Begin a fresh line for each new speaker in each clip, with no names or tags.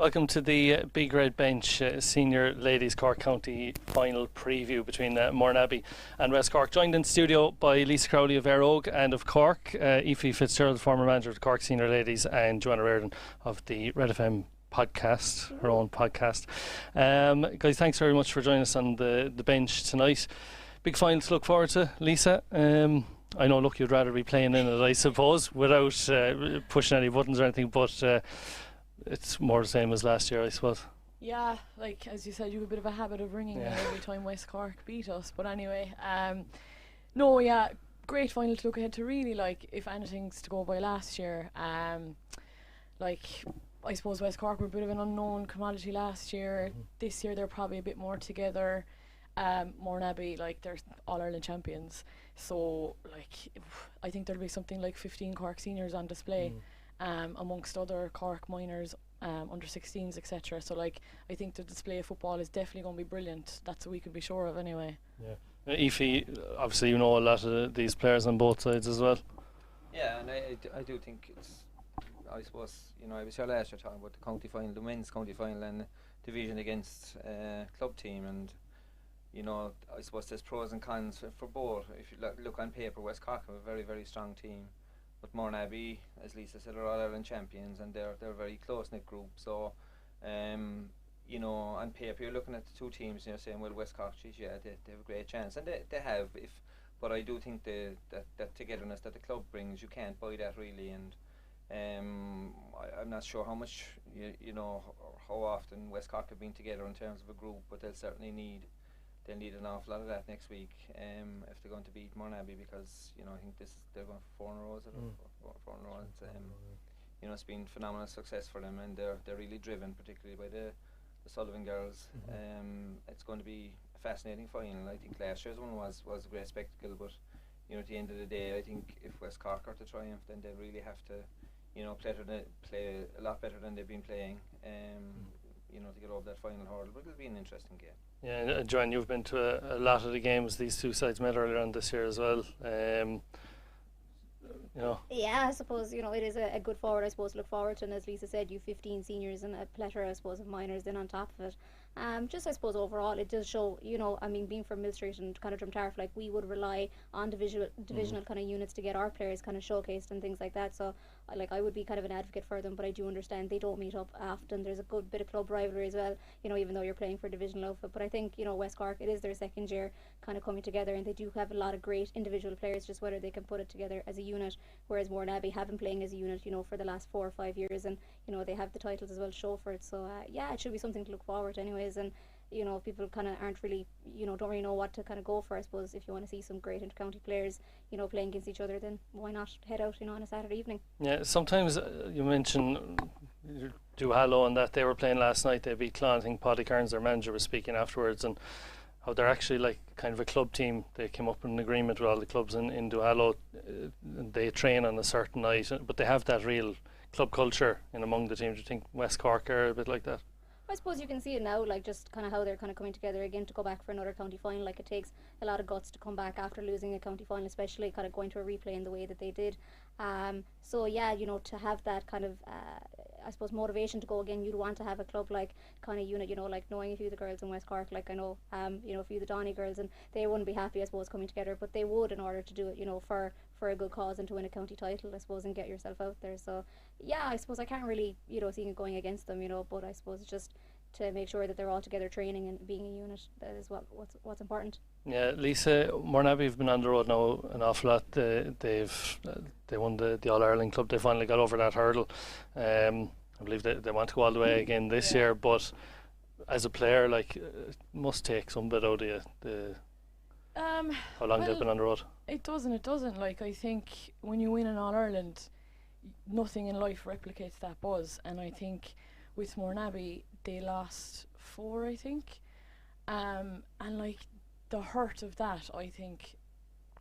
Welcome to the Big Red Bench Senior Ladies Cork County Final Preview between Mourneabbey and West Cork. Joined in studio by Lisa Crowley of Éire Óg and of Cork, Ephie Fitzgerald, former manager of the Cork Senior Ladies, and Joanne Reardon of the Red FM podcast, her own podcast. Guys, thanks very much for joining us on the bench tonight. Big final to look forward to, Lisa. I know, look, you'd rather be playing in it, I suppose, without pushing any buttons or anything, but it's more the same as last year, I suppose. Yeah,
like as you said, you have a bit of a habit of ringing me every time West Cork beat us. But anyway, great final to look ahead to. Really, like, if anything's to go by last year, like, I suppose West Cork were a bit of an unknown commodity last year. This year they're probably a bit more together. Mourneabbey, like, they're All-Ireland champions, so like I think there'll be something like 15 Cork seniors on display. Amongst other Cork minors, under 16s, etc. So, like, I think the display of football is definitely going to be brilliant. That's what we can be sure of, anyway. Yeah. Ephie,
obviously you know a lot of these players on both sides as well.
Yeah, and I do think it's, I suppose, you know, I was here last year talking about the county final, the men's county final, and division against club team, and you know, I suppose there's pros and cons for both. If you look on paper, West Cork have a very, very strong team. But Mourneabbey, as Lisa said, are All-Ireland champions, and they're a very close-knit group. So, you know, on paper, you're looking at the two teams, you're saying, well, West Cork, geez, yeah, they have a great chance. And they have, but I do think that togetherness that the club brings, you can't buy that really. And I'm not sure how much, you know, how often West Cork have been together in terms of a group, but they'll certainly need an awful lot of that next week if they're going to beat Mourneabbey, because, you know, I think they're going for 4 in a row. Four in a row. You know, it's been phenomenal success for them, and they're really driven, particularly by the Sullivan girls. It's going to be a fascinating final. I think last year's one was a great spectacle, but you know, at the end of the day, I think if West Cork are to triumph, then they really have to, you know, play a lot better than they've been playing. You know, to get over that final hurdle, but it'll be an interesting game.
Yeah, and Joanne, you've been to a lot of the games these two sides met earlier on this year as well. You know.
Yeah, I suppose, you know, it is a good forward, I suppose, to look forward to, and as Lisa said, you 15 seniors and a plethora, I suppose, of minors then on top of it. Just, I suppose, overall, it does show, you know, I mean, being from Mill Street and kind of Drumtarf, like, we would rely on divisional kind of units to get our players kind of showcased and things like that. So, like, I would be kind of an advocate for them, but I do understand they don't meet up often. There's a good bit of club rivalry as well, you know, even though you're playing for divisional outfit. But I think, you know, West Cork, it is their second year kind of coming together, and they do have a lot of great individual players, just whether they can put it together as a unit, whereas Mourneabbey have been playing as a unit, you know, for the last 4 or 5 years, and, you know, they have the titles as well to show for it. So, yeah, it should be something to look forward to anyways. And, you know, people kind of aren't really, you know, don't really know what to kind of go for. I suppose if you want to see some great inter-county players, you know, playing against each other, then why not head out, you know, on a Saturday evening?
Yeah, sometimes you mention Duhallow and that they were playing last night. They beat Clon. I think Paddy Kearns, their manager, was speaking afterwards, and how they're actually like kind of a club team. They came up in an agreement with all the clubs in Duhallow. They train on a certain night, but they have that real club culture in among the teams. Do you think West Cork are a bit like that?
I suppose you can see it now, like, just kind of how they're kind of coming together again to go back for another county final. Like, it takes a lot of guts to come back after losing a county final, especially kind of going to a replay in the way that they did. So yeah, you know, to have that kind of I suppose motivation to go again, you'd want to have a club like kind of unit, you know, like knowing a few of the girls in West Cork, like I know you know, a few of the Donny girls, and they wouldn't be happy, I suppose, coming together, but they would in order to do it, you know, for a good cause and to win a county title, I suppose, and get yourself out there. So yeah, I suppose I can't really, you know, see it going against them, you know, but I suppose it's just to make sure that they're all together training and being a unit. That is what's important.
Yeah, Lisa, Mourneabbey have been on the road now an awful lot. They won the All-Ireland Club. They finally got over that hurdle. I believe they want to go all the way again this year, but as a player, like, it must take some bit out of you, how long they've been on the road.
It doesn't. Like, I think when you win an All-Ireland, nothing in life replicates that buzz, and I think with Mourneabbey, they lost 4, I think, and like the hurt of that, I think,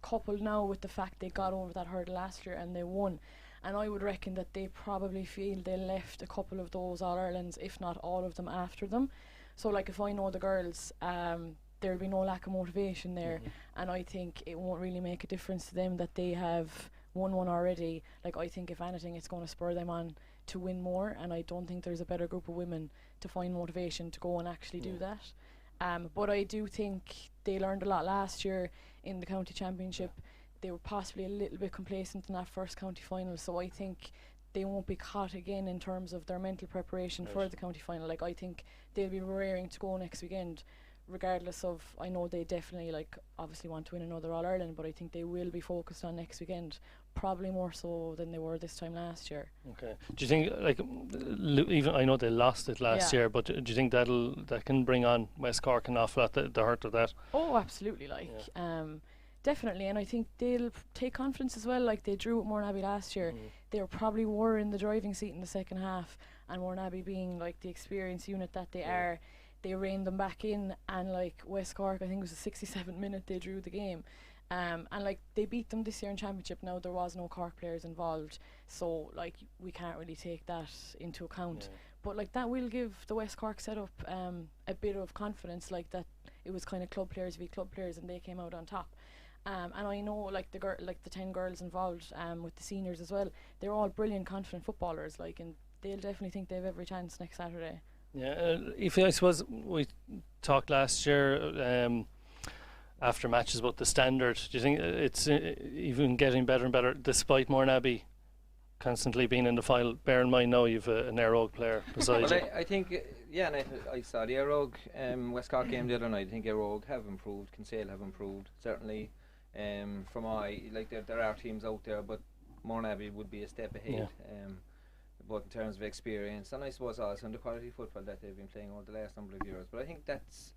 coupled now with the fact they got over that hurdle last year and they won, and I would reckon that they probably feel they left a couple of those All-Irelands, if not all of them, after them. So, like, if I know the girls, there'll be no lack of motivation there, and I think it won't really make a difference to them that they have 1-1 already. Like, I think if anything, it's going to spur them on to win more, and I don't think there's a better group of women to find motivation to go and actually do that. But I do think they learned a lot last year in the county championship. They were possibly a little bit complacent in that first county final, so I think they won't be caught again in terms of their mental preparation for the county final. Like, I think they'll be raring to go next weekend, regardless of, I know they definitely, like, obviously want to win another All-Ireland, but I think they will be focused on next weekend, probably more so than they were this time last year.
Okay. Do you think, like, even I know they lost it last year, but do you think that can bring on West Cork an awful lot, the hurt of that?
Oh, absolutely, like, definitely, and I think they'll take confidence as well. Like, they drew with Mourneabbey last year. They probably were in the driving seat in the second half, and Mourneabbey, being like the experienced unit that they are, they reined them back in, and like West Cork, I think it was the 67th minute they drew the game. And like, they beat them this year in championship. Now, there was no Cork players involved, so like, we can't really take that into account. But like, that will give the West Cork setup a bit of confidence, like that it was kind of club players v club players, and they came out on top. And I know, like, the 10 girls involved with the seniors as well, they're all brilliant, confident footballers, like, and they'll definitely think they have every chance next Saturday.
Yeah, I suppose we talked last year after matches about the standard. Do you think it's even getting better and better, despite Mourneabbey constantly being in the final? Bear in mind now you've an Éire Óg player beside you.
I think, and I saw the Éire Óg West Cork game the other night. I think Éire Óg have improved, Kinsale have improved, certainly. From there are teams out there, but Mourneabbey would be a step ahead. Both in terms of experience and I suppose also in the quality of football that they've been playing over the last number of years. But I think that's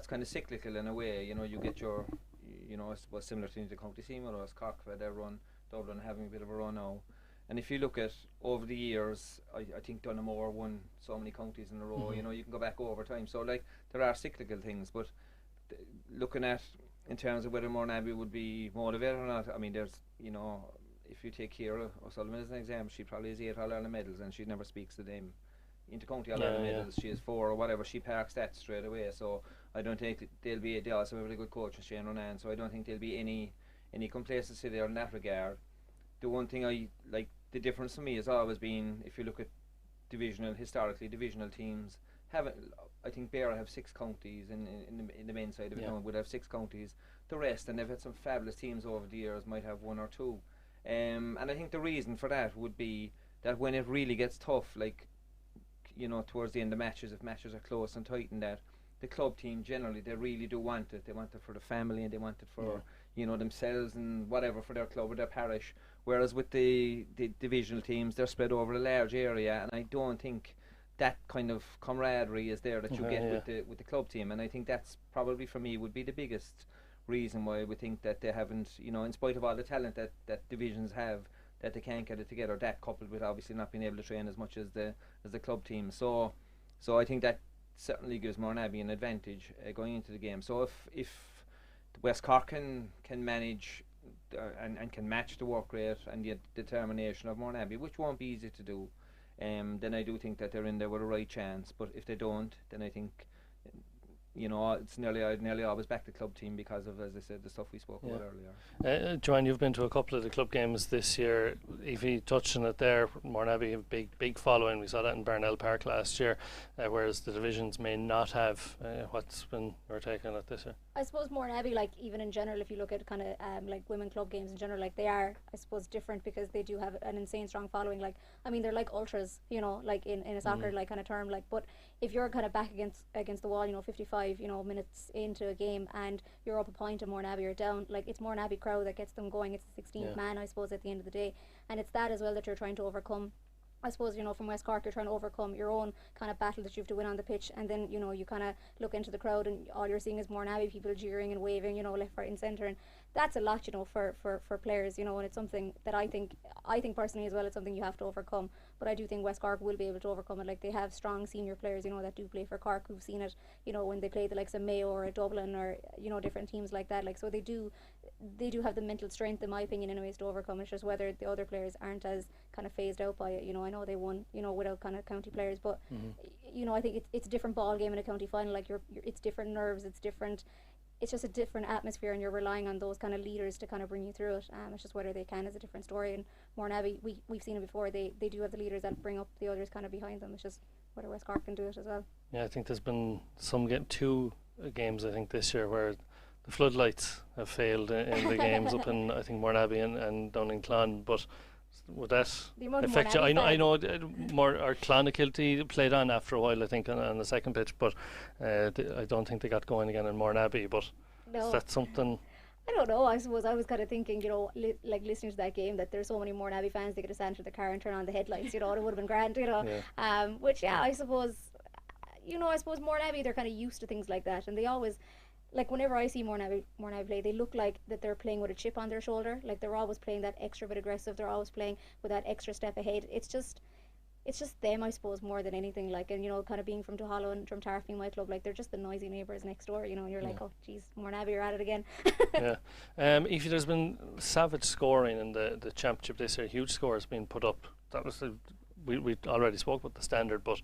kind of cyclical in a way. You know, you get your, I suppose similar to the county team, or Cork had their run, Dublin having a bit of a run now. And if you look at over the years, I think Donaghmore won so many counties in a row. You know, you can go back over time. So like, there are cyclical things, but looking at in terms of whether Mourneabbey would be motivated or not, I mean, there's, if you take Ciarán O'Sullivan as an example, she probably has 8 All-Ireland medals, and she never speaks the name into county All-Ireland medals. She has 4 or whatever. She parks that straight away. So I don't think they also have a really good coach, Shane Ronan. So I don't think there'll be any complacency there in that regard. The one thing I like, the difference for me has always been, if you look at historically divisional teams, I think Beara have 6 counties in the men's side of it. Would have 6 counties. The rest, and they've had some fabulous teams over the years, might have 1 or 2. And I think the reason for that would be that when it really gets tough, like, towards the end of matches, if matches are close and tight, and that the club team generally, they really do want it. They want it for the family, and they want it for themselves and whatever, for their club or their parish. Whereas with the divisional teams, they're spread over a large area, and I don't think that kind of camaraderie is there that you get with the club team. And I think that's probably, for me, would be the biggest reason why we think that they haven't, in spite of all the talent that divisions have, that they can't get it together. That coupled with obviously not being able to train as much as the club team. So I think that certainly gives Mourneabbey an advantage going into the game. So if West Cork can manage and can match the work rate and the determination of Mourneabbey, which won't be easy to do, then I do think that they're in there with a right chance. But if they don't, then I think, it's nearly always back the club team because of, as I said, the stuff we spoke about earlier.
Joanne, you've been to a couple of the club games this year. Ephie touched on it there. Mourneabbey have a big following. We saw that in Barnell Park last year, whereas the divisions may not have. What's been your take on it this year?
I suppose Mourneabbey, like, even in general, if you look at kind of like women club games in general, like, they are, I suppose, different because they do have an insane strong following. Like, I mean, they're like ultras, like in a soccer like kind of term. Like, but if you're kind of back against the wall, 55 minutes into a game, and you're up a point and Mourneabbey are down, like, it's Mourneabbey crowd that gets them going. It's the 16th man, I suppose, at the end of the day, and it's that as well that you're trying to overcome. I suppose, from West Cork, you're trying to overcome your own kind of battle that you have to win on the pitch, and then, you kind of look into the crowd and all you're seeing is Mourneabbey people jeering and waving, left, right and centre, and that's a lot, for players, and it's something that I think personally as well, it's something you have to overcome. But I do think West Cork will be able to overcome it. Like, they have strong senior players, that do play for Cork, who've seen it, when they play the likes of Mayo or Dublin or, different teams like that. Like, so they do have the mental strength, in my opinion, anyways, to overcome. It's just whether the other players aren't as kind of phased out by it. I know they won, without kind of county players, but I think it's a different ball game in a county final. Like, it's different nerves, it's different it's just a different atmosphere, and you're relying on those kind of leaders to kind of bring you through it. It's just whether they can is a different story. And Mourneabbey, we've seen it before. They do have the leaders that bring up the others kind of behind them. It's just whether West Cork can do it as well.
Yeah, I think there's been two games I think this year where the floodlights have failed in the games up in I think Mourneabbey and down in Clon, but would that affect you? I know more our Clonakilty played on after a while I think on the second pitch, but I don't think they got going again in Mourneabbey. But is that something?
I don't know. I suppose I was kind of thinking, you know, like listening to that game, that there's so many Mourneabbey fans, they could have stand to the car and turn on the headlights. You know, it would have been grand. You know, which I suppose, you know, I suppose Mourneabbey, they're kind of used to things like that, and they always. Like whenever I see Mourneabbey play, they look like that they're playing with a chip on their shoulder. Like they're always playing that extra bit aggressive. They're always playing with that extra step ahead. It's just them, I suppose, more than anything. Like, and you know, kind of being from Duhallow and from Tarfney, my club, like they're just the noisy neighbours next door. You know, and you're like, oh, geez, Mourneabbey, you're at it again.
Ephie, there's been savage scoring in the championship this year. Huge scores being put up. That was we already spoke about the standard, but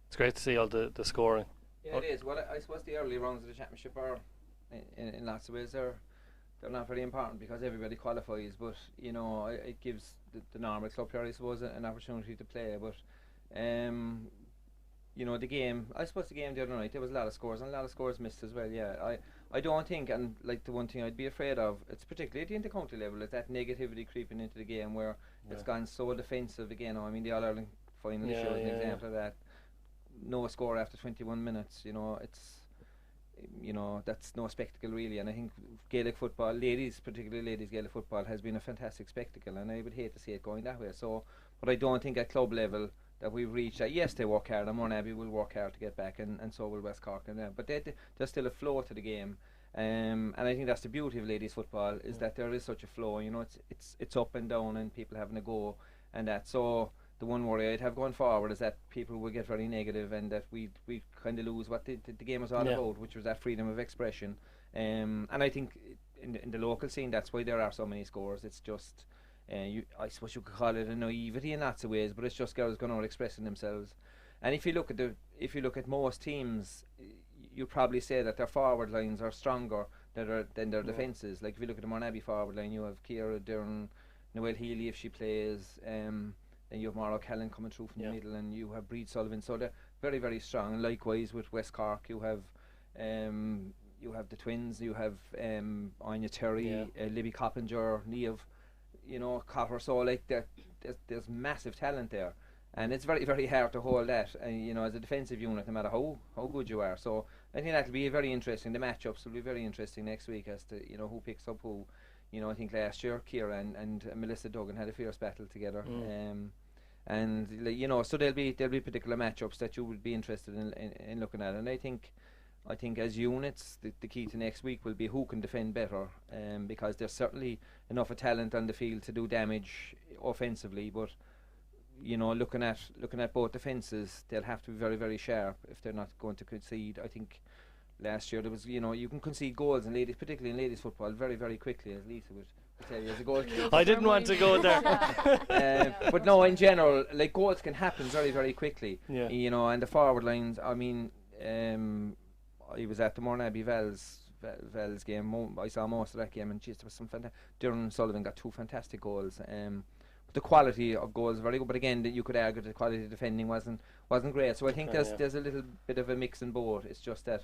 it's great to see all the scoring.
Yeah, it is. Well, I suppose the early rounds of the championship are, in lots of ways, they're not very important because everybody qualifies. But you know, it gives the normal club player, I suppose, an opportunity to play. But you know, the game the other night, there was a lot of scores and a lot of scores missed as well. Yeah, I don't think, and like the one thing I'd be afraid of, it's particularly at the intercounty level, is that negativity creeping into the game where it's gone so defensive again. I mean, the All Ireland final this year is an example of that. No score after 21 minutes, you know, that's no spectacle really. And I think Gaelic football, particularly ladies Gaelic football, has been a fantastic spectacle, and I would hate to see it going that way. So, but I don't think at club level that we've reached that. Yes, they work hard, and Mourneabbey will work hard to get back, and so will West Cork, but there's still a flow to the game. And I think that's the beauty of ladies football, is that there is such a flow. You know, it's up and down, and people having a go, and that. So the one worry I'd have going forward is that people will get very negative, and that we kind of lose what the game was all about, which was that freedom of expression. And I think in the local scene, that's why there are so many scores. It's just, I suppose you could call it a naivety in lots of ways, but it's just girls going out expressing themselves. And if you look at most teams, you'd probably say that their forward lines are stronger than their defences. Like if you look at the Mourneabbey forward line, you have Ciara Dern, Noelle Healy if she plays. Then you have Maura Callan coming through from the middle, and you have Breed Sullivan. So they're very, very strong. And likewise with West Cork, you have the twins. You have Anya Terry, Libby Coppinger, Niamh, you know, Copper. So like there's massive talent there, and it's very, very hard to hold that. And you know, as a defensive unit, no matter how good you are. So I think that'll be very interesting. The matchups will be very interesting next week as to, you know, who picks up who. You know, I think last year Ciarán and Melissa Duggan had a fierce battle together. And you know, so there'll be particular matchups that you would be interested in looking at. And I think as units, the key to next week will be who can defend better, because there's certainly enough of talent on the field to do damage offensively. But you know, looking at both defences, they'll have to be very, very sharp if they're not going to concede. I think last year there was, you know, you can concede goals in ladies, particularly in ladies football, very, very quickly, as Lisa would tell you as a goalkeeper.
I didn't want to go there.
But no, in general, like goals can happen very, very quickly.
Yeah.
You know, and the forward lines, I mean, I was at the Mourneabbey Vels game. I saw most of that game, and geez, there was some fantastic. Darren Sullivan got 2 fantastic goals. But the quality of goals is very good. But again, you could argue the quality of defending wasn't great. So I think there's a little bit of a mix in both. It's just that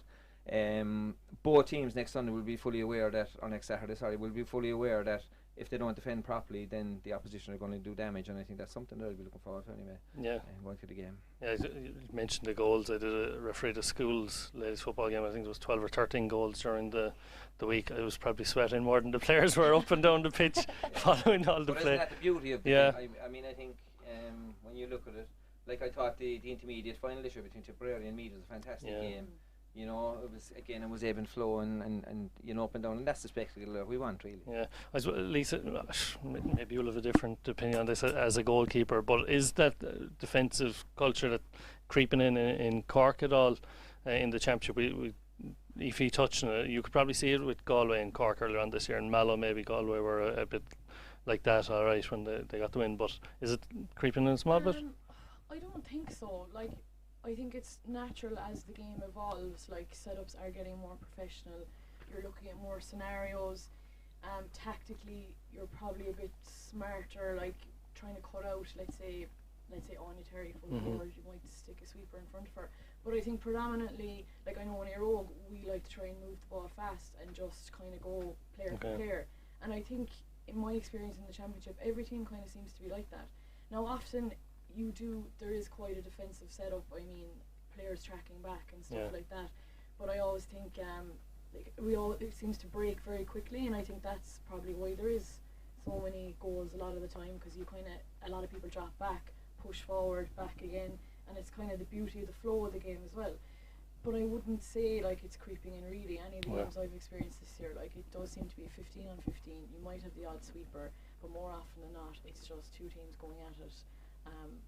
both teams next Sunday will be fully aware that, or next Saturday, will be fully aware that if they don't defend properly, then the opposition are going to do damage, and I think that's something that I'll be looking forward to anyway.
Yeah.
Going through the game.
Yeah, you mentioned the goals. I did a referee to schools ladies football game. I think there was 12 or 13 goals during the week. I was probably sweating more than the players were up and down the pitch following all the play.
Isn't that the beauty of the game? I mean, I think when you look at it, like I thought the intermediate final this year between Tipperary and Meath was a fantastic game. You know, it was ebb and flow and you know, up and down, and that's the spectacle that we want, really. Yeah,
Lisa, maybe you'll have a different opinion on this as a goalkeeper, but is that defensive culture that creeping in Cork at all in the championship? If he touched on it, you could probably see it with Galway and Cork earlier on this year, and Mallow, maybe Galway were a bit like that, all right, when they got the win. But is it creeping in a small bit?
I don't think so. Like, I think it's natural as the game evolves, like setups are getting more professional, you're looking at more scenarios. Tactically, you're probably a bit smarter, like trying to cut out, let's say Anya Terry full forward, you might stick a sweeper in front of her. But I think predominantly, like I know in Rogue, we like to try and move the ball fast and just kind of go player for player. And I think in my experience in the championship, every team kind of seems to be like that. Now often there is quite a defensive setup, I mean players tracking back and stuff like that, but I always think it seems to break very quickly, and I think that's probably why there is so many goals a lot of the time, because a lot of people drop back, push forward, back again, and it's kind of the beauty of the flow of the game as well. But I wouldn't say like it's creeping in really. Any of the games I've experienced this year, like it does seem to be 15 on 15. You might have the odd sweeper, but more often than not, it's just two teams going at it.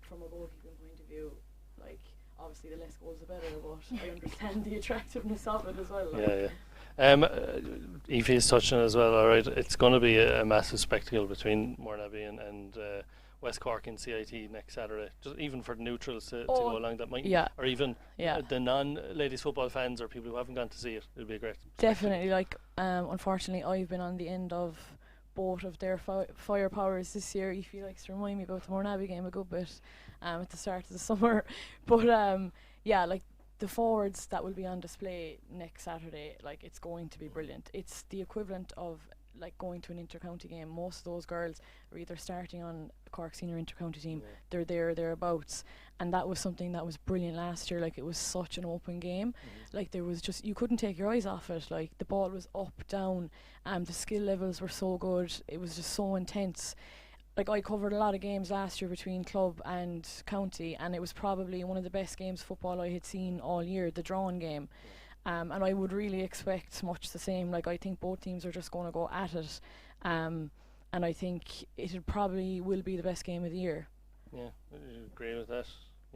From a goalkeeping point of view, like obviously the less goals the better, but I understand the attractiveness of it as well. Like.
Ephie is touching as well. All right, it's going to be a massive spectacle between Mourneabbey and West Cork in CIT next Saturday. Just even for the neutrals to go along, that might, or even the non-ladies football fans or people who haven't gone to see it. It'll be a great
definitely. Like, unfortunately, I've been on the end of both of their firepowers this year. Ephie likes to remind me about the Mourneabbey game a good bit at the start of the summer. But like the forwards that will be on display next Saturday, like it's going to be brilliant. It's the equivalent of like going to an inter-county game. Most of those girls are either starting on the Cork senior inter-county team, they're thereabouts, and that was something that was brilliant last year. Like it was such an open game, like there was just, you couldn't take your eyes off it. Like the ball was up, down, the skill levels were so good, it was just so intense. Like I covered a lot of games last year between club and county, and it was probably one of the best games of football I had seen all year, the drawn game. And I would really expect much the same. Like I think both teams are just going to go at it, and I think it probably will be the best game of the year.
Yeah, I agree with that,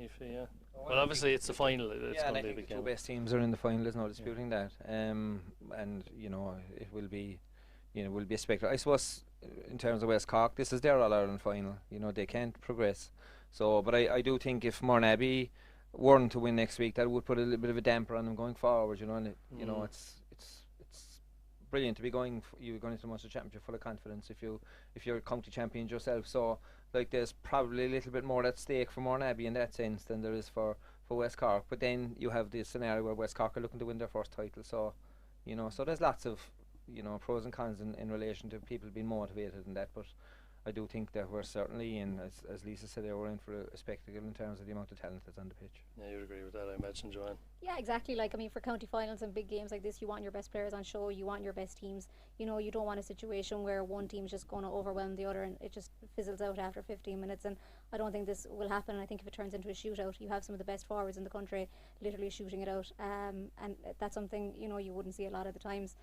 Ephie. Yeah. Well, obviously it's the final. It's going to be a big game.
The two best teams are in the final. There's no disputing that. And it will be, will be a spectacle. I suppose in terms of West Cork, this is their All Ireland final. They can't progress. So, but I do think if Mourneabbey weren't to win next week, that would put a little bit of a damper on them going forward. And it's brilliant to be going into the Munster Championship full of confidence if you're county champions yourself. So like there's probably a little bit more at stake for Mourneabbey in that sense than there is for West Cork. But then you have this scenario where West Cork are looking to win their first title. So so there's lots of pros and cons in relation to people being motivated in that. But I do think that we're certainly in, as Lisa said, we're in for a spectacle in terms of the amount of talent that's on the pitch.
Yeah, you'd agree with that, I imagine, Joanne.
Yeah, exactly. Like, I mean, for county finals and big games like this, you want your best players on show, you want your best teams. You don't want a situation where one team's just going to overwhelm the other and it just fizzles out after 15 minutes. And I don't think this will happen. And I think if it turns into a shootout, you have some of the best forwards in the country literally shooting it out. And that's something, you wouldn't see a lot of the times.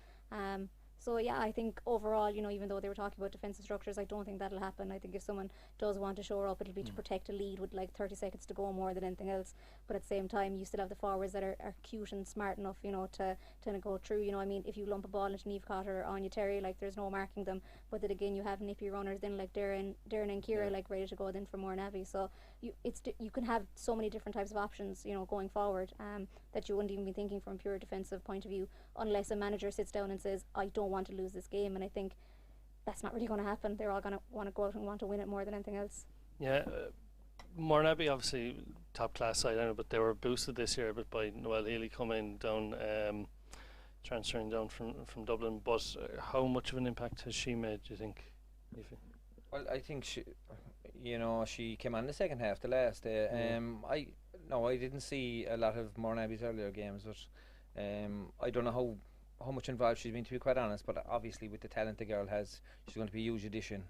So yeah, I think overall, even though they were talking about defensive structures, I don't think that'll happen. I think if someone does want to shore up, it'll be to protect a lead with like 30 seconds to go more than anything else. But at the same time, you still have the forwards that are cute and smart enough, to go through. I mean, if you lump a ball into Niamh Cotter or Anya Terry, like there's no marking them. But then again, you have nippy runners then like Darren and Ciarán like ready to go then for Mourneabbey. So you can have so many different types of options, going forward, that you wouldn't even be thinking from a pure defensive point of view, unless a manager sits down and says, I don't want to lose this game. And I think that's not really going to happen. They're all going to want to go out and want to win it more than anything else.
Yeah, Mourneabbey obviously top class side, I know, but they were boosted this year but by Noelle Healy coming down, transferring down from Dublin. But how much of an impact has she made, do you think, Ephie?
Well, I think she came on the second half, the last day. I didn't see a lot of Mourneabbey's earlier games, but I don't know how much involved she's been, to be quite honest. But obviously, with the talent the girl has, she's going to be a huge addition.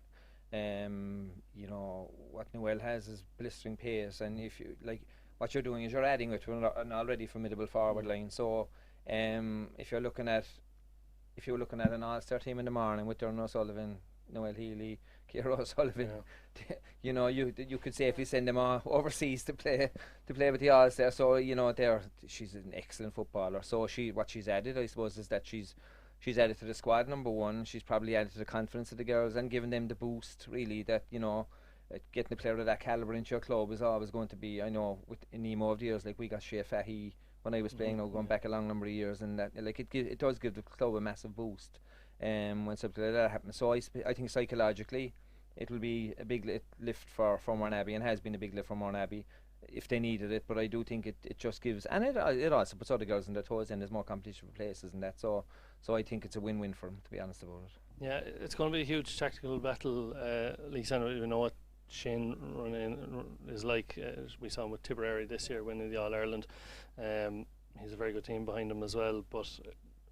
What Noelle has is blistering pace, and if you like, what you're doing is you're adding it to an already formidable forward line. So, if you're looking at an all-star team in the morning with Dermot O'Sullivan, Noelle Healy, Ciara O'Sullivan, you could safely send them overseas to play with the All-Star. So she's an excellent footballer. So what she's added, I suppose, is that she's added to the squad. Number one, she's probably added to the confidence of the girls and given them the boost. Really, that getting a player of that calibre into your club is always going to be. I know with Nemo of the years, like we got Shea Fahy when I was playing, now going back a long number of years, and that like it does give the club a massive boost when something like that happens. So I think psychologically it will be a big lift for Mourneabbey, and has been a big lift for Mourneabbey if they needed it. But I do think it just gives, and it also puts other girls in their toes, and there's more competition for places and that. So I think it's a win-win for them, to be honest about it.
Yeah, it's going to be a huge tactical battle. Lisa, I don't even know what Shane running is like. We saw him with Tipperary this year winning the All-Ireland. He's a very good team behind him as well, but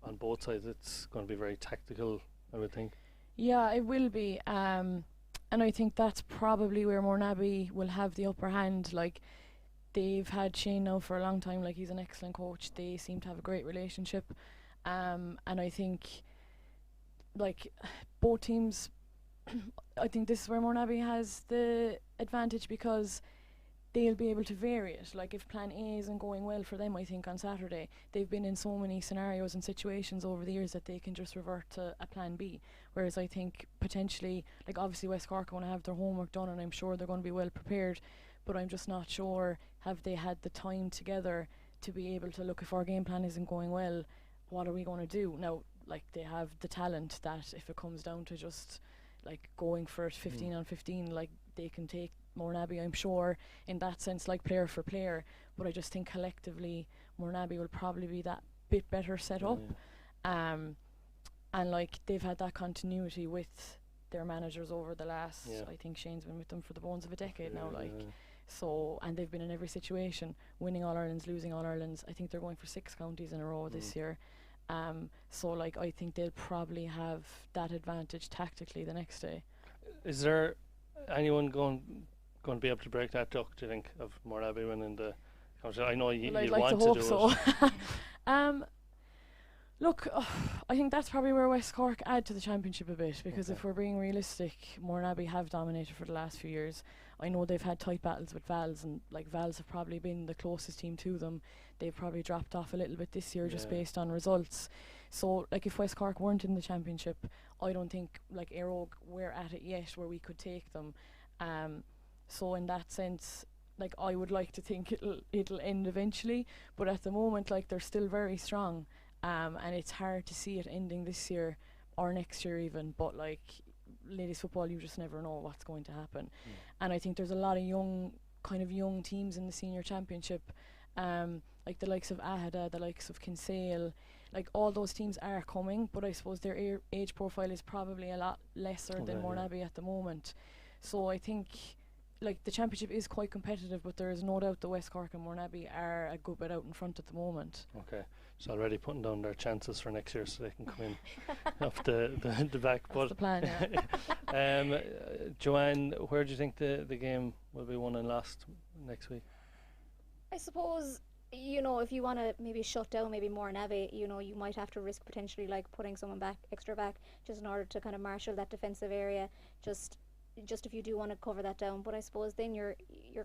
on both sides it's going to be very tactical, I would think.
Yeah, it will be. And I think that's probably where Mourneabbey will have the upper hand. Like, they've had Shane now for a long time. Like, he's an excellent coach. They seem to have a great relationship. And I think, like, both teams, I think this is where Mourneabbey has the advantage, because they'll be able to vary it. Like, if plan A isn't going well for them, I think on Saturday, they've been in so many scenarios and situations over the years that they can just revert to a plan B. Whereas I think potentially, like, obviously West Cork are going to have their homework done, and I'm sure they're going to be well prepared, but I'm just not sure, have they had the time together to be able to look, if our game plan isn't going well, what are we going to do? Now, like, they have the talent that if it comes down to just like going for it 15 on 15, like, they can take Mourneabbey, I'm sure, in that sense, like player for player. But I just think collectively Mourneabbey will probably be that bit better set up. And like, they've had that continuity with their managers over the last, I think Shane's been with them for the bones of a decade now, like. So, and they've been in every situation, winning All-Irelands, losing All-Irelands. I think they're going for 6 counties in a row this year. So like, I think they'll probably have that advantage tactically the next day.
Is there anyone going to be able to break that duck, do you think, of Mourneabbey winning the county? I know you
I'd
want
like to
do
hope
it.
so. Look, I think that's probably where West Cork add to the championship a bit, because if we're being realistic, Mourneabbey have dominated for the last few years. I know they've had tight battles with Vals, and like, Vals have probably been the closest team to them. They've probably dropped off a little bit this year just based on results. So like, if West Cork weren't in the championship, I don't think, like, Éireog, we're at it yet where we could take them. So in that sense, like, I would like to think it'll end eventually, but at the moment, like, they're still very strong. And it's hard to see it ending this year or next year even, but like, ladies football, you just never know what's going to happen. And I think there's a lot of young teams in the senior championship, like the likes of Ahada, the likes of Kinsale, like, all those teams are coming, but I suppose their age profile is probably a lot lesser than Mourneabbey at the moment. So I think, like, the championship is quite competitive, but there is no doubt that West Cork and Mourneabbey are a good bit out in front at the moment.
Okay, so already putting down their chances for next year so they can come in off the back.
That's the plan,
yeah. Joanne, where do you think the game will be won and lost next week?
I suppose, you know, if you want to maybe shut down maybe Mourneabbey, you know, you might have to risk potentially like putting someone extra back, just in order to kind of marshal that defensive area, just if you do want to cover that down. But I suppose then you're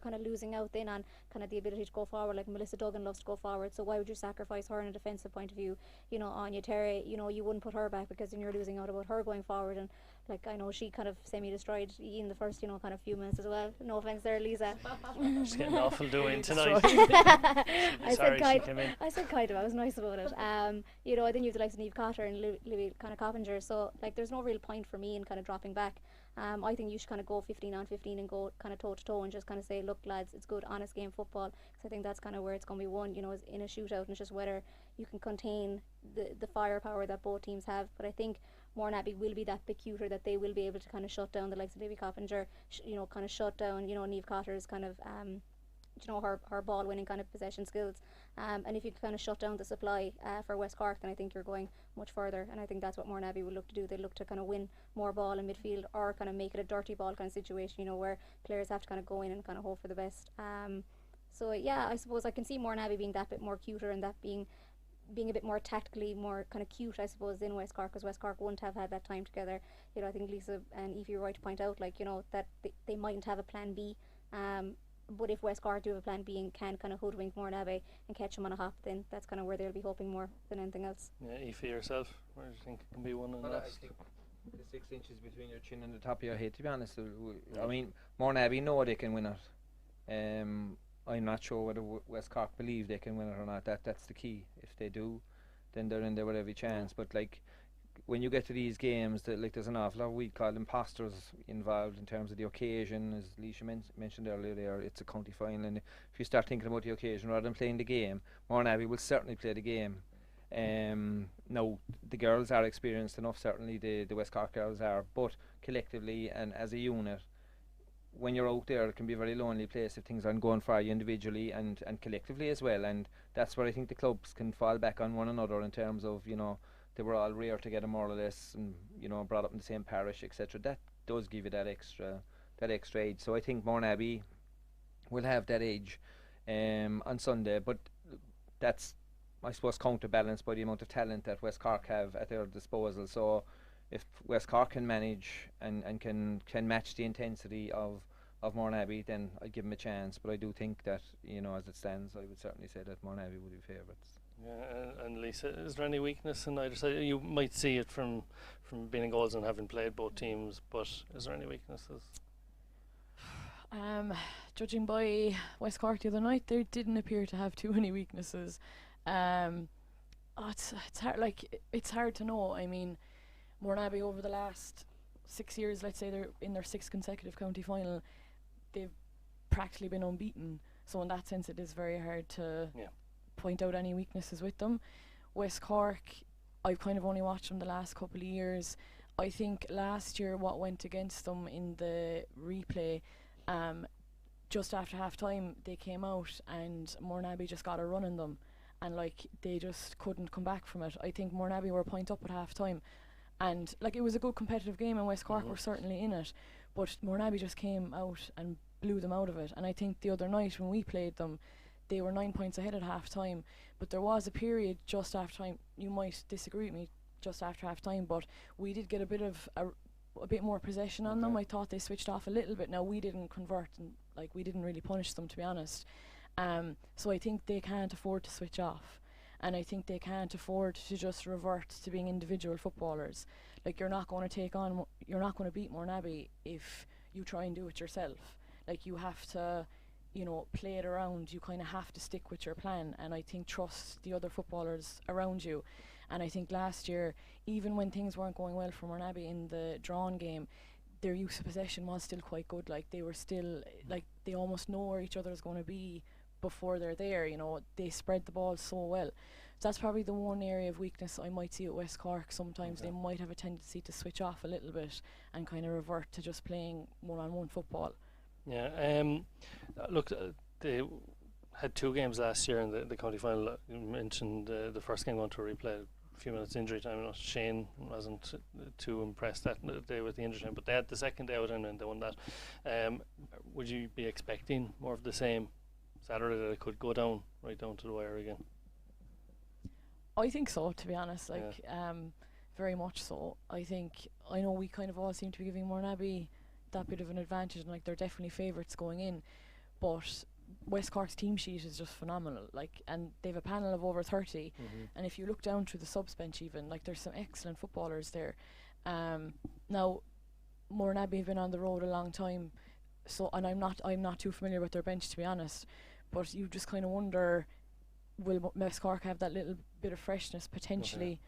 kind of losing out then on kind of the ability to go forward. Like, Melissa Duggan loves to go forward, so why would you sacrifice her in a defensive point of view? You know, Anya Terry, you know, you wouldn't put her back, because then you're losing out about her going forward. And like, I know she kind of semi-destroyed in the first, you know, kind of few minutes as well. No offence there, Lisa.
She's getting awful doing tonight.
I said kind of. I was nice about it. You know, then you have the likes of Niamh Cotter and Libby kind of Coppinger. So like, there's no real point for me in kind of dropping back. I think you should kind of go 15 on 15 and go kind of toe to toe and just kind of say, look lads, it's good honest game football, because I think that's kind of where it's going to be won, you know, is in a shootout, and it's just whether you can contain the firepower that both teams have. But I think Mourneabbey will be that bit cuter, that they will be able to kind of shut down the likes of Libby Coppinger, you know, kind of shut down, you know, Niamh Cotter's kind of you know, her ball winning kind of possession skills, and if you kind of shut down the supply for West Cork, then I think you're going much further. And I think that's what Mourneabbey will look to do. They look to kind of win more ball in midfield, or kind of make it a dirty ball kind of situation, you know, where players have to kind of go in and kind of hope for the best. So yeah, I suppose I can see Mourneabbey being that bit more cuter, and that being a bit more tactically more kind of cute, I suppose, than West Cork, because West Cork wouldn't have had that time together. You know, I think Lisa and Ephie were right to point out, like, you know, that they mightn't have a plan B. But if West Cork do have a plan B and can kind of hoodwink Mourneabbey and catch them on a hop, then that's kind of where they'll be hoping more than anything else.
Yeah, Ephie, yourself, where do you think it can be won and lost?
I think the 6 inches between your chin and the top of your head, to be honest. I mean, Mourneabbey know they can win it. I'm not sure whether West Cork believe they can win it or not. That's the key. If they do, then they're in there with every chance. But like, when you get to these games, there's an awful lot, we call imposters involved in terms of the occasion. As Leisha mentioned earlier there, it's a county final, and if you start thinking about the occasion rather than playing the game, Mourneabbey will certainly play the game. Now, the girls are experienced enough, certainly the West Cork girls are, but collectively and as a unit, when you're out there, it can be a very lonely place if things aren't going for you individually and collectively as well. And that's where I think the clubs can fall back on one another in terms of, they were all reared together more or less, and brought up in the same parish, etc. That does give you that extra edge. So I think Mourneabbey will have that edge on Sunday, but that's, I suppose, counterbalanced by the amount of talent that West Cork have at their disposal. So if West Cork can manage and can match the intensity of Mourneabbey, then I'd give them a chance. But I do think that, as it stands, I would certainly say that Mourneabbey would be favourites.
Yeah, and Lisa, is there any weakness in either side? You might see it from being in goals and having played both teams, but is there any weaknesses?
Judging by West Cork the other night, they didn't appear to have too many weaknesses. It's hard. It's hard to know. I mean, Mourneabbey over the last 6 years, let's say they're in their 6th consecutive county final, they've practically been unbeaten. So in that sense, it is very hard to point out any weaknesses with them. West Cork, I've kind of only watched them the last couple of years. I think last year what went against them in the replay, just after half time they came out and Mourneabbey just got a run in them, and they just couldn't come back from it. I think Mourneabbey were a point up at half time, and it was a good competitive game, and West Cork were certainly in it, but Mourneabbey just came out and blew them out of it. And I think the other night when we played them, they were 9 points ahead at half time, but there was a period just after time, you might disagree with me, just after half time, but we did get a bit more possession on them. I thought they switched off a little bit. Now, we didn't convert, and we didn't really punish them, to be honest. So I think they can't afford to switch off, and I think they can't afford to just revert to being individual footballers. You're not going to beat Mourneabbey if you try and do it yourself. You have to, play it around. You kind of have to stick with your plan, and I think trust the other footballers around you. And I think last year, even when things weren't going well for Mourneabbey in the drawn game, their use of possession was still quite good. They were still, they almost know where each other is going to be before they're there. They spread the ball so well. So that's probably the one area of weakness I might see at West Cork. Sometimes they might have a tendency to switch off a little bit and kind of revert to just playing one-on-one football.
Yeah, look, they had 2 games last year in the county final. You mentioned the first game going to a replay, a few minutes injury time. Shane wasn't too impressed that day with the injury time, but they had the second day out and they won that. Would you be expecting more of the same Saturday, that it could go right down to the wire again?
I think so, to be honest. Very much so. I know we kind of all seem to be giving Mourneabbey that bit of an advantage, and they're definitely favourites going in, but West Cork's team sheet is just phenomenal, and they've a panel of over 30, and if you look down through the subs bench even, there's some excellent footballers there. Now, Mourneabbey have been on the road a long time, so, and I'm not too familiar with their bench, to be honest, but you just kind of wonder, will West Cork have that little bit of freshness potentially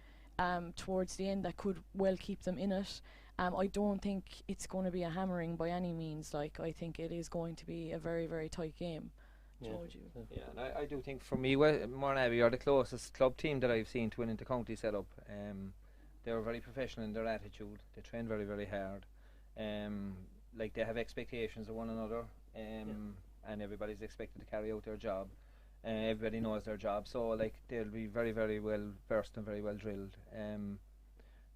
towards the end that could well keep them in it. I don't think it's going to be a hammering by any means. I think it is going to be a very, very tight game.
Yeah,
and I do think, for me, Mourneabbey are the closest club team that I've seen to an inter-county setup. They were very professional in their attitude. They train very, very hard. They have expectations of one another, and everybody's expected to carry out their job. Everybody knows their job, so they'll be very, very well versed and very well drilled.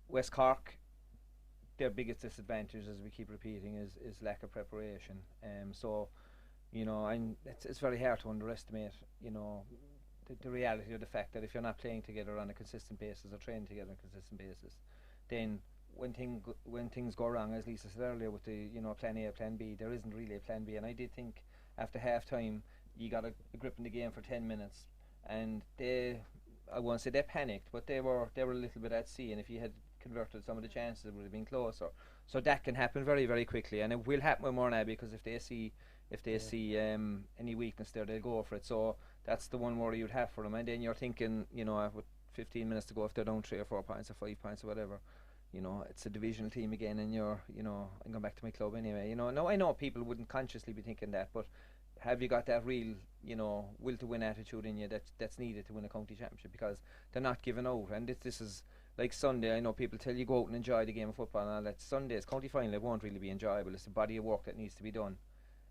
West Cork, their biggest disadvantage, as we keep repeating, is lack of preparation. It's very hard to underestimate, the reality of the fact that if you're not playing together on a consistent basis or training together on a consistent basis, then when things go wrong, as Lisa said earlier, with the plan A, plan B, there isn't really a plan B. And I did think after half time, you got a grip in the game for 10 minutes, and I won't say they panicked, but they were a little bit at sea, and if you had converted some of the chances, it would have been closer. So that can happen very, very quickly, and it will happen with Mourneabbey, because if they see if they see any weakness there, they'll go for it. So that's the one worry you'd have for them. And then you're thinking, with 15 minutes to go, if they're down 3 or 4 points or 5 points or whatever, it's a divisional team again, and I'm going back to my club anyway. Now I know people wouldn't consciously be thinking that, but have you got that real, will to win attitude in you that's needed to win a county championship? Because they're not giving out, and this is like Sunday. I know people tell you go out and enjoy the game of football and all that. Sunday's county final, it won't really be enjoyable. It's a body of work that needs to be done,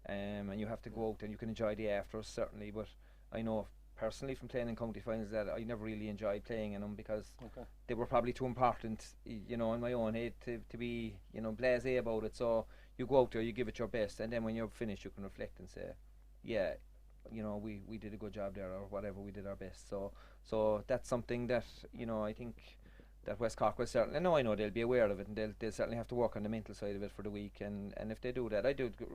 and you have to go out and you can enjoy the after certainly. But I know personally from playing in county finals that I never really enjoyed playing in them because they were probably too important, in my own head to be, blasé about it. So you go out there, you give it your best, and then when you're finished, you can reflect and say, yeah, we did a good job there, or whatever, we did our best. So that's something that, I think that West Cork will certainly, I know they'll be aware of it, and they'll certainly have to work on the mental side of it for the week. And if they do that,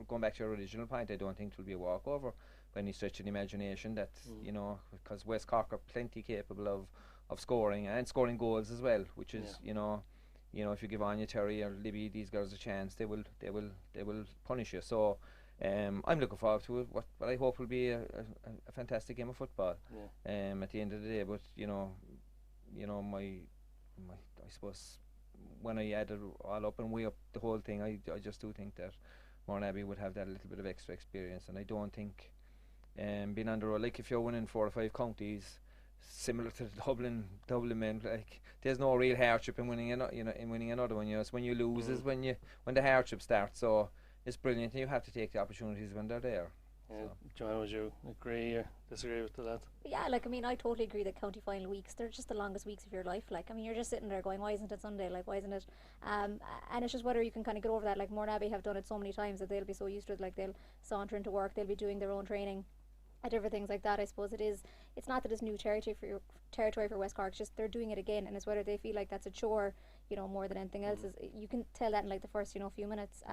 going back to your original point, I don't think it will be a walkover by any stretch of the imagination. That because West Cork are plenty capable of scoring and scoring goals as well, which is if you give Anya, Terry or Libby, these girls a chance, they will punish you. So I'm looking forward to it. What I hope will be a fantastic game of football. At the end of the day, but I suppose when I add it all up and weigh up the whole thing, I just do think that Mourneabbey would have that little bit of extra experience, and I don't think being on the road, like if you're winning 4 or 5 counties, similar to the Dublin men, like there's no real hardship in winning another one. It's when you lose is when the hardship starts. So it's brilliant, and you have to take the opportunities when they're there.
Yeah. Joanne, would you agree or disagree with the lads?
Yeah, I totally agree that county final weeks, they're just the longest weeks of your life. You're just sitting there going, why isn't it Sunday? Why isn't it? And it's just whether you can kind of get over that. Mourneabbey have done it so many times that they'll be so used to it. They'll saunter into work, they'll be doing their own training and different things like that. I suppose it's not that it's new territory for West Cork, it's just they're doing it again, and it's whether they feel like that's a chore, more than anything else. You can tell that in the first few minutes.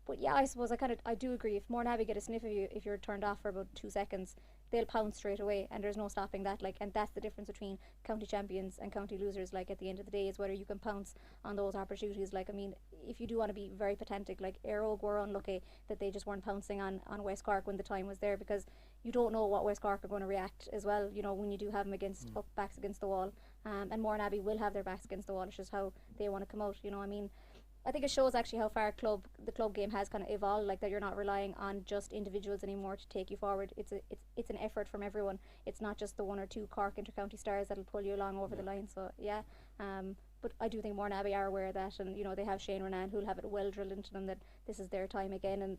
But yeah, I suppose I do agree. If Mourneabbey get a sniff of you, if you're turned off for about 2 seconds, they'll pounce straight away, and there's no stopping that. And that's the difference between county champions and county losers. At the end of the day, is whether you can pounce on those opportunities. If you do want to be very pedantic, Éire were unlucky that they just weren't pouncing on West Cork when the time was there, because you don't know what West Cork are going to react as well. When you do have them backs against the wall, and Mourneabbey will have their backs against the wall. It's just how they want to come out. I think it shows actually how far the club game has kind of evolved, that you're not relying on just individuals anymore to take you forward. It's an effort from everyone. It's not just the 1 or 2 Cork intercounty stars that'll pull you along over the line. So yeah, but I do think Mourneabbey are aware of that, and they have Shane Renan who'll have it well drilled into them that this is their time again, and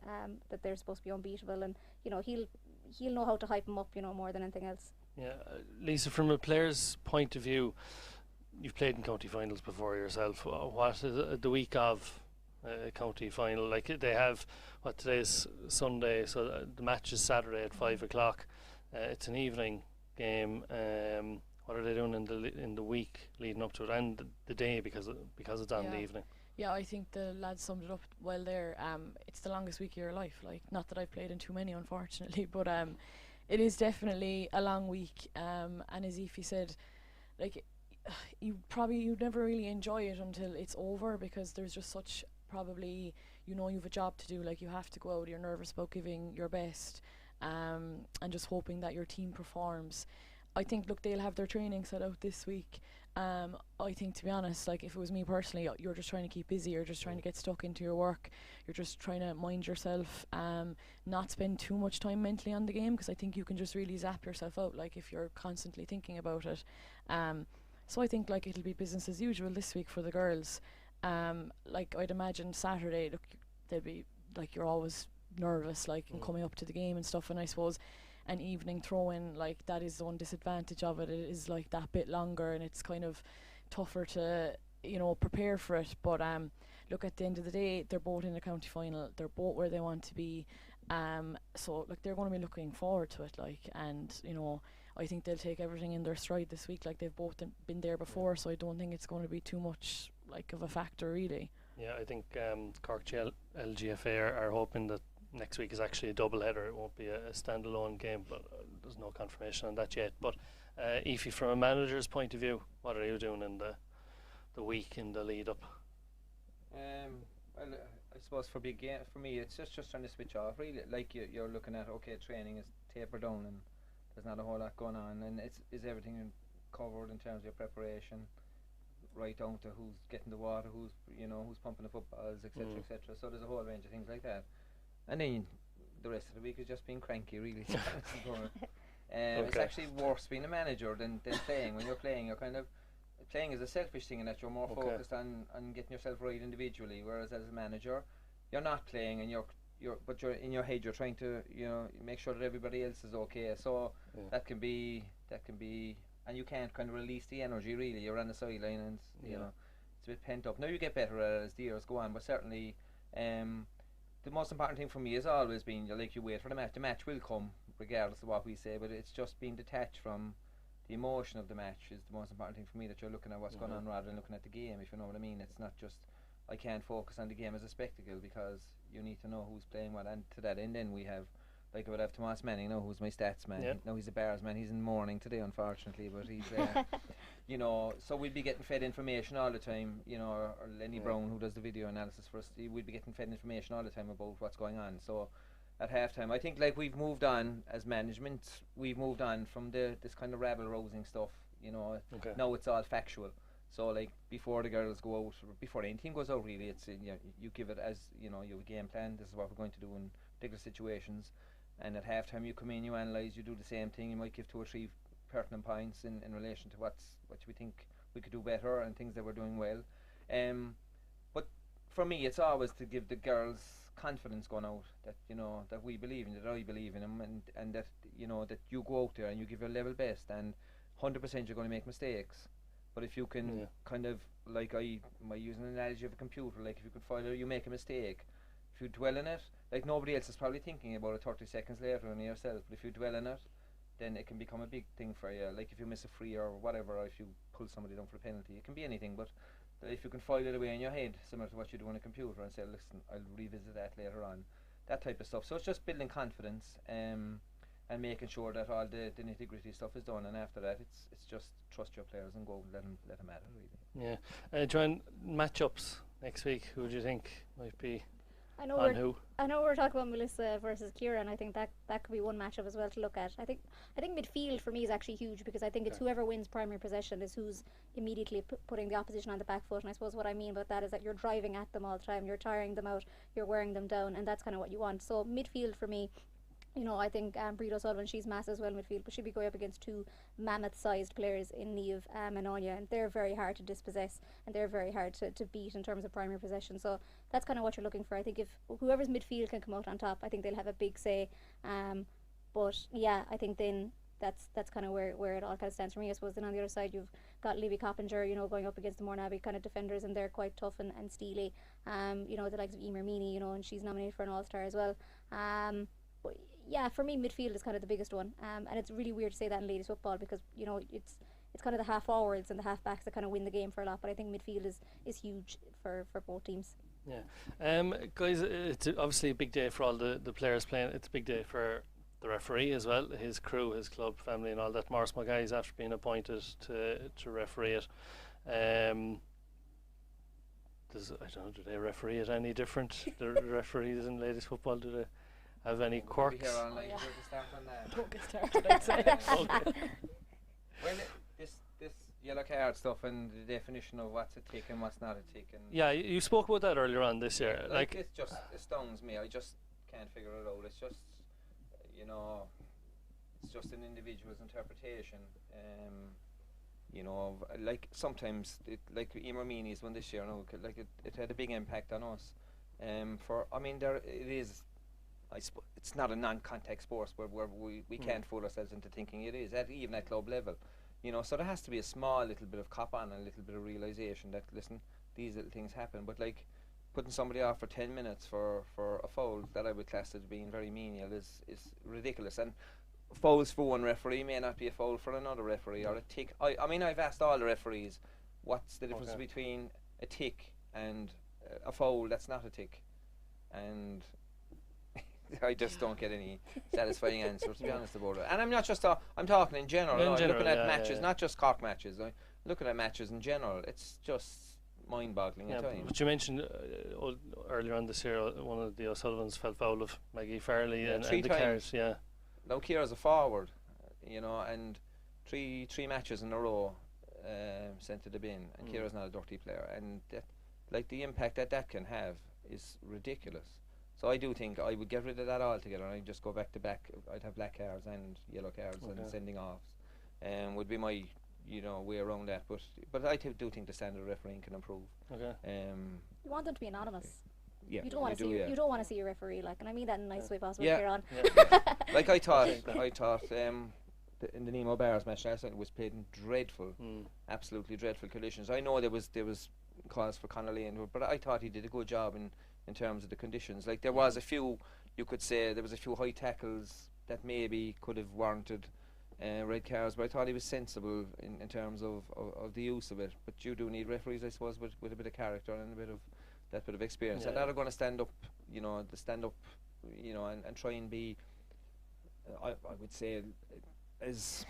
that they're supposed to be unbeatable, and he'll know how to hype them up, more than anything else.
Yeah, Lisa, from a player's point of view, you've played in county finals before yourself. What is the week of a county final? They have, today's Sunday, so the match is Saturday at 5 o'clock. It's an evening game. What are they doing in the week leading up to it, and the day because it's on the evening?
Yeah, I think the lads summed it up well there. It's the longest week of your life. Not that I've played in too many, unfortunately, but it is definitely a long week. And as Ephie said, you'd never really enjoy it until it's over, because there's just such probably you've a job to do. You have to go out, you're nervous about giving your best, and just hoping that your team performs. I think they'll have their training set out this week. I think, to be honest, if it was me personally, you're just trying to keep busy, you're just trying to get stuck into your work, you're just trying to mind yourself, not spend too much time mentally on the game, because I think you can just really zap yourself out if you're constantly thinking about it. So I think it'll be business as usual this week for the girls. I'd imagine Saturday, they'll be you're always nervous and coming up to the game and stuff, and I suppose an evening throw-in that is the one disadvantage of it. It is that bit longer, and it's kind of tougher to prepare for it. But at the end of the day, they're both in the county final, they're both where they want to be, so they're going to be looking forward to it, and I think they'll take everything in their stride this week. They've both been there before, so I don't think it's going to be too much of a factor, really.
Yeah, I think Cork LGFA are hoping that next week is actually a double header. It won't be a standalone game, but there's no confirmation on that yet. But Ephie, from a manager's point of view, what are you doing in the week in the lead up?
Well, I suppose for big game, for me, it's just trying to switch off. Really, like you're looking at, okay, training is tapered down and there's not a whole lot going on, and is everything covered in terms of your preparation, right down to who's getting the water, who's pumping the footballs, etc., etc. So there's a whole range of things like that, and then the rest of the week is just being cranky, really. It's actually worse being a manager than playing. When you're playing, you're kind of playing is a selfish thing in that you're more focused on getting yourself right individually, whereas as a manager, you're not playing and you're in your head you're trying to make sure that everybody else is okay. So that can be, and you can't kind of release the energy really. You're on the sideline and you know it's a bit pent up. Now you get better at it as the years go on, but certainly the most important thing for me has always been you wait for the match. The match will come regardless of what we say, but it's just being detached from the emotion of the match is the most important thing for me, that you're looking at what's going on rather than looking at the game, if you know what I mean. It's not just, I can't focus on the game as a spectacle, because you need to know who's playing what, and to that end then we have, like I would have Tomas Manning now, who's my stats man. Now he's a Bars man, he's in mourning today unfortunately, but he's so we'd be getting fed information all the time, or Lenny Brown, who does the video analysis for us, we'd be getting fed information all the time about what's going on. So at halftime, I think we've moved on as management. We've moved on from this kind of rabble-rousing stuff. Now it's all factual. So before the girls go out, or before any team goes out, really, it's you give it as you have a game plan. This is what we're going to do in particular situations. And at halftime, you come in, you analyse, you do the same thing. You might give 2 or 3 pertinent points in relation to what we think we could do better and things that we're doing well. But for me, it's always to give the girls confidence going out, that that we believe in, that I believe in them, and that that you go out there and you give your level best, and 100% you're going to make mistakes, but if you can kind of, like I might use an analogy of a computer, if you could find out you make a mistake, if you dwell in it, nobody else is probably thinking about it 30 seconds later than yourself, but if you dwell in it, then it can become a big thing for you. If you miss a free or whatever, or if you pull somebody down for a penalty, it can be anything, but if you can file it away in your head, similar to what you do on a computer, and say, listen, I'll revisit that later on, that type of stuff. So it's just building confidence and making sure that all the nitty-gritty stuff is done, and after that it's just trust your players and go and let them at it, really.
Yeah. Joanne, matchups next week, who do you think might be
I know we're talking about Melissa versus Ciarán. I think that could be one matchup as well to look at. I think midfield for me is actually huge, because I think it's whoever wins primary possession is who's immediately putting the opposition on the back foot. And I suppose what I mean about that is that you're driving at them all the time, you're tiring them out, you're wearing them down, and that's kind of what you want. So midfield for me, I think Bríd O'Sullivan, she's massive as well in midfield, but she'll be going up against 2 mammoth-sized players in Niamh and Anya, and they're very hard to dispossess, and they're very hard to beat in terms of primary possession. So that's kind of what you're looking for. I think if whoever's midfield can come out on top, I think they'll have a big say. But yeah, I think then that's kind of where it all kind of stands for me. I suppose then on the other side you've got Libby Coppinger, going up against the Mourneabbey kind of defenders, and they're quite tough and steely. The likes of Emer Meany, and she's nominated for an All-Star as well. But yeah, for me midfield is kind of the biggest one, and it's really weird to say that in ladies football, because it's kind of the half forwards and the half backs that kind of win the game for a lot, but I think midfield is huge for both teams.
Guys, it's obviously a big day for all the players playing. It's a big day for the referee as well, his crew, his club, family and all that. Maurice Maguire's after being appointed to referee it. I don't know, do they referee it any different? The referees in ladies football, do they have any quirks?
Don't get started, I'd say.
Well, this yellow card stuff and the definition of what's a tick and what's not a tick. And
you spoke about that earlier on this year.
It astounds me. I just can't figure it out. It's just, it's just an individual's interpretation. Sometimes, Emer Meany's one this year, it had a big impact on us. It's not a non-contact sport where we can't fool ourselves into thinking it is, even at club level. So there has to be a small little bit of cop on and a little bit of realisation that, listen, these little things happen. But putting somebody off for 10 minutes for a foul that I would class as being very menial is ridiculous. And fouls for one referee may not be a foul for another referee, or a tick. I've asked all the referees, what's the difference between a tick and a foul that's not a tick? And I just don't get any satisfying answers, to be honest about it. And I'm not just I'm talking in general. I'm looking at matches, not just Cork matches. I'm looking at matches in general. It's just mind-boggling at times.
But you mentioned earlier on this year, one of the O'Sullivans fell foul of Maggie Farley and
three
the
times.
Cars. Yeah.
Now Ciará's a forward, and three matches in a row sent to the bin, and Ciará's not a dirty player, and the impact that can have is ridiculous. So I do think I would get rid of that altogether, and I'd just go back to back. I'd have black cards and yellow cards and sending offs, would be my way around that. But I do think the standard refereeing can improve.
Okay.
You want them to be anonymous.
Yeah,
you don't want to see. You don't want to see a referee, and I mean that in a nice way possible.
Yeah.
Ciarán.
Like I thought in the Nemo Bars match last night, it was played in dreadful, absolutely dreadful conditions. I know there was cause for Connolly, but I thought he did a good job in terms of the conditions. Like there was a few, you could say there was a few high tackles that maybe could have warranted red cards, but I thought he was sensible in terms of the use of it. But you do need referees, I suppose, with a bit of character and a bit of experience, and that are going to stand up, and try and be, I would say, as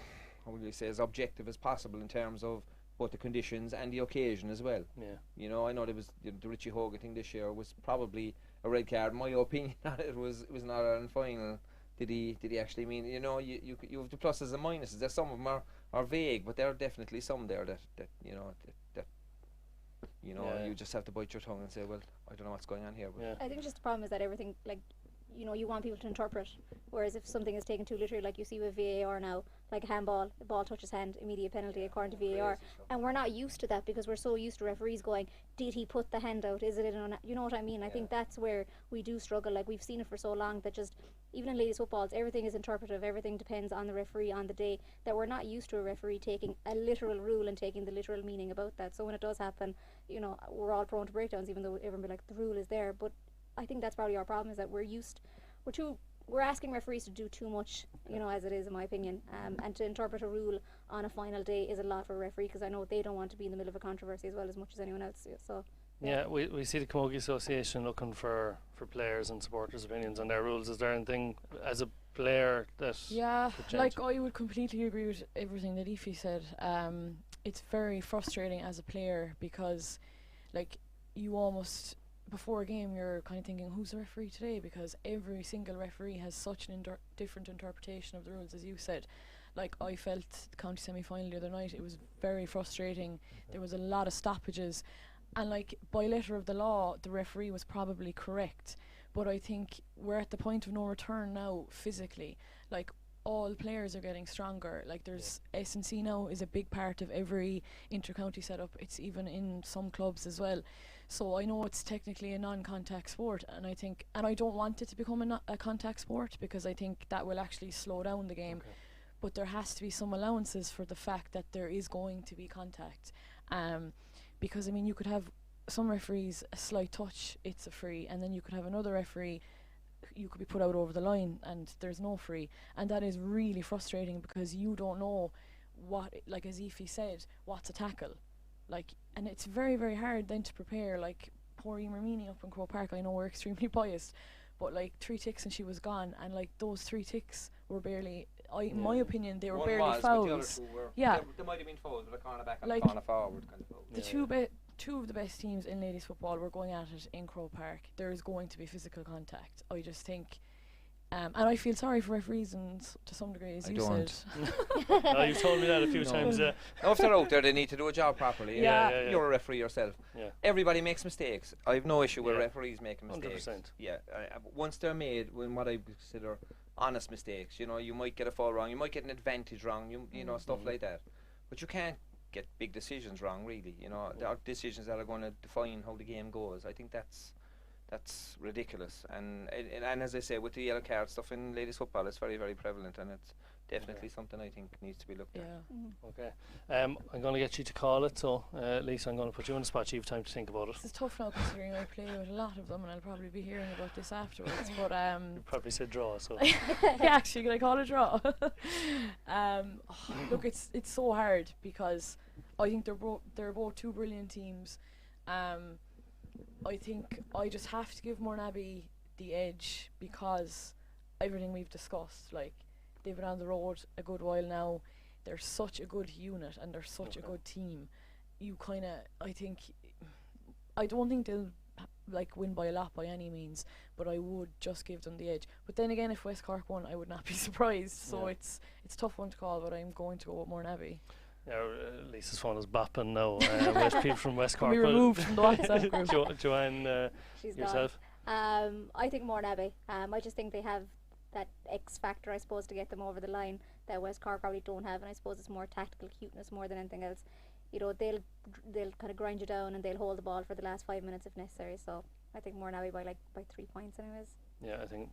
as objective as possible in terms of both the conditions and the occasion as well. Yeah. I know there was the Richie Hogan thing this year was probably a red card. My opinion on it was an Ireland final. Did he actually mean? You have the pluses and minuses. There's some of them are vague, but there are definitely some there that you just have to bite your tongue and say, well, I don't know what's going on here. But
I think just the problem is that everything, you want people to interpret, whereas if something is taken too literally, like you see with VAR now, like a handball, the ball touches hand, immediate penalty according to VAR, and we're not used to that because we're so used to referees going, did he put the hand out, is it you know what I mean? I think that's where we do struggle. Like we've seen it for so long that just, even in ladies footballs, everything is interpretive, everything depends on the referee on the day, that we're not used to a referee taking a literal rule and taking the literal meaning about that. So when it does happen, we're all prone to breakdowns, even though everyone be like, the rule is there. But I think that's probably our problem, is that we're asking referees to do too much, as it is, in my opinion, and to interpret a rule on a final day is a lot for a referee, because I know they don't want to be in the middle of a controversy as well as much as anyone else. So
yeah, we see the Camogie Association looking for players and supporters' opinions on their rules. Is there anything as a player that
I would completely agree with everything that Ephie said. It's very frustrating as a player because you almost, before a game, you're kind of thinking, who's the referee today? Because every single referee has such an different interpretation of the rules, as you said. I felt the county semi-final the other night, it was very frustrating. There was a lot of stoppages, and by letter of the law, the referee was probably correct. But I think we're at the point of no return now, physically. All players are getting stronger. There's S&C now is a big part of every inter-county setup. It's even in some clubs as well. So I know it's technically a non-contact sport, and I don't want it to become a contact sport, because I think that will actually slow down the game. Okay. But there has to be some allowances for the fact that there is going to be contact. Because you could have some referees, a slight touch, it's a free, and then you could have another referee, you could be put out over the line and there's no free, and that is really frustrating because you don't know what, as Ephie said, what's a tackle, and it's very, very hard then to prepare. Poor Emer Meany up in Crow Park, I know we're extremely biased, but 3 ticks and she was gone, and those 3 ticks were barely, in my opinion, they were barely fouls.
They might have been fouls, but a corner back and a corner forward kind of foul.
The two of the best teams in ladies football were going at it in Crow Park. There is going to be physical contact. I just think, and I feel sorry for referees, and to some degree, as you said.
You've told me that a few times.
Now, if they're out there, they need to do a job properly. You're a referee yourself.
Yeah.
Everybody makes mistakes. I have no issue with referees making mistakes.
100%.
Yeah. Once they're made, when what I consider honest mistakes, you might get a foul wrong, you might get an advantage wrong, you know, stuff like that. But you can't get big decisions wrong, really. There are decisions that are going to define how the game goes. I think that's ridiculous. And as I say, with the yellow card stuff in ladies football, it's very, very prevalent, and it's definitely something I think needs to be looked at.
Okay. I'm going to get you to call it, so Lisa, I'm going to put you on the spot. You have time to think about it.
This is tough now, considering I play with a lot of them, and I'll probably be hearing about this afterwards. But
you probably said draw, so
actually, can I call it draw? Look, it's so hard because I think they're both two brilliant teams. I think I just have to give Mourneabbey the edge because everything we've discussed, they've been on the road a good while now. They're such a good unit and they're such a good team. I think I don't think they'll like win by a lot by any means, but I would just give them the edge. But then again, if West Cork won, I would not be surprised. So it's a tough one to call, but I'm going to go with Mourneabbey.
Yeah, Lisa's phone is bopping now. With people from West Cork.
We removed from the WhatsApp group.
Joanne,
She's
yourself?
I think Mourneabbey. I just think they have that X factor, I suppose, to get them over the line that West Cork probably don't have, and I suppose it's more tactical cuteness more than anything else. You know, they'll kind of grind you down and they'll hold the ball for the last 5 minutes if necessary. So I think Mourneabbey by 3 points, anyways.
Yeah, I think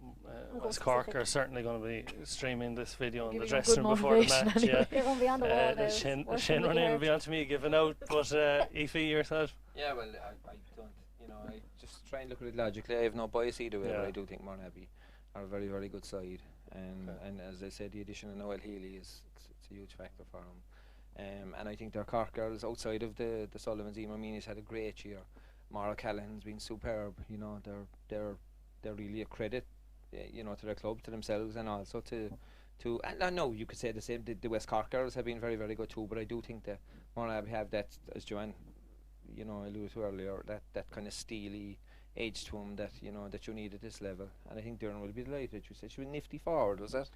We'll
West
go
Cork
specific.
are certainly going to be streaming this video in the
Giving them
dressing
good
room before the
motivation
match.
anyway.
They're going to be on the wall now.
Shane Ronayne will be on to me giving out, but Ephie, yourself?
Yeah, well, I don't, you know, I just try and look at it logically. I have no bias either way,
Yeah.
but I do think Mourneabbey are a very, very good side. And as I said, the addition of Noel Healy it's a huge factor for them. And I think their Cork girls outside of the Sullivans, Emer Meany's had a great year. Maura Callahan's been superb. You know, they're really a credit, you know, to their club, to themselves, and also to and I know you could say the same. The West Cork girls have been very, very good too, but I do think that Mourneabbey have that, as Joanne, you know, alluded to earlier, that kind of steely edge to them that you know that you need at this level. And I think Darren will be delighted. You said she was nifty forward, was that?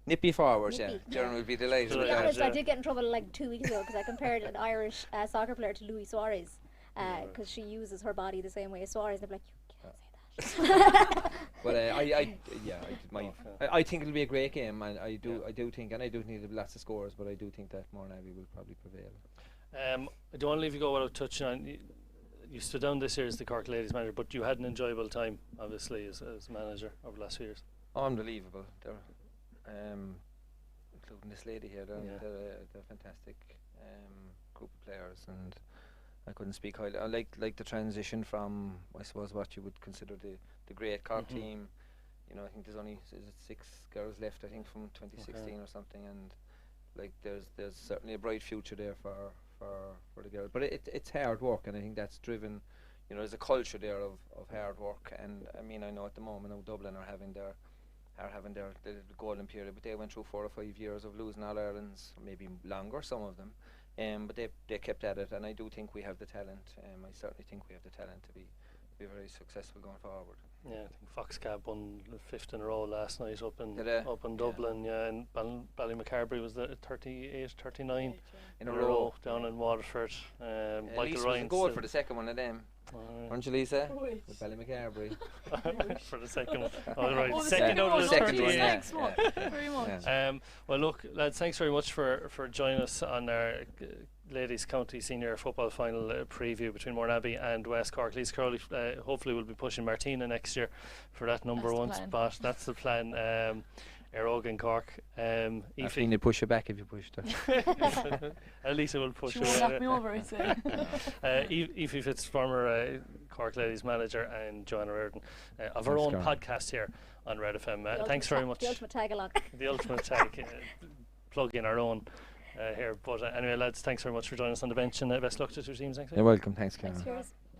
Nippy forwards,
Nippy,
yeah. Darren will be delighted.
To
with
be
that.
honest, I did get in trouble 2 weeks ago because I compared an Irish soccer player to Luis Suarez because she uses her body the same way as Suarez. They're like, you can't say that.
But I think it'll be a great game, and I do think there'll be lots of scores, but I do think that Mourneabbey will probably prevail.
I don't want to leave you go without touching on. You stood down this year as the Cork ladies manager, but you had an enjoyable time, obviously, as manager over the last few years.
Unbelievable. They're, including this lady here, they're a fantastic group of players, and I couldn't speak highly. I like the transition from, I suppose, what you would consider the great Cork team. You know, I think there's only 6 girls left, I think, from 2016 or something, and there's certainly a bright future there for the girls. But it's hard work, and I think that's driven. You know, there's a culture there of hard work, and I mean, I know at the moment now Dublin are having their the golden period, but they went through 4 or 5 years of losing All Irelands, maybe longer, some of them. But they kept at it, and I do think we have the talent. I certainly think we have the talent to be very successful going forward.
Yeah, I think Foxcab won the 5th in a row last night up in
Yeah.
Dublin. Yeah, and Ballymacarbery was the 38, 39
In a row.
down in Waterford. Michael
Lisa was
Ryan
in goal for the second one of them. Aren't you, Lisa?
Wait.
With Ballymacarbery.
for the second one. All right,
Oh, the
second out of the
second
38.
one, yeah.
Thanks, Mark. Very much.
Yeah.
Well, look, lads, thanks very much for joining us on our Ladies County Senior Football Final preview between Mourneabbey and West Cork. Lisa Crowley hopefully will be pushing Martina next year for that number
That's the
one
plan.
spot. That's the plan. Earog and Cork.
I
Ephie.
think they'd push you back if you pushed her.
Lisa will push
She
her.
won't knock me over, I'd say.
Ephie Fitz, former Cork Ladies manager, and Joanne Reardon of our
Thanks,
own
Carl.
podcast here on Red FM.
The
Thanks
ultimate
very
ta-
much.
The ultimate tag along.
The ultimate tag. Plug in our own here. But anyway, lads, thanks very much for joining us on the bench, and best luck to the two teams next week.
You're welcome. Thanks, Karen.
Thanks, cheers.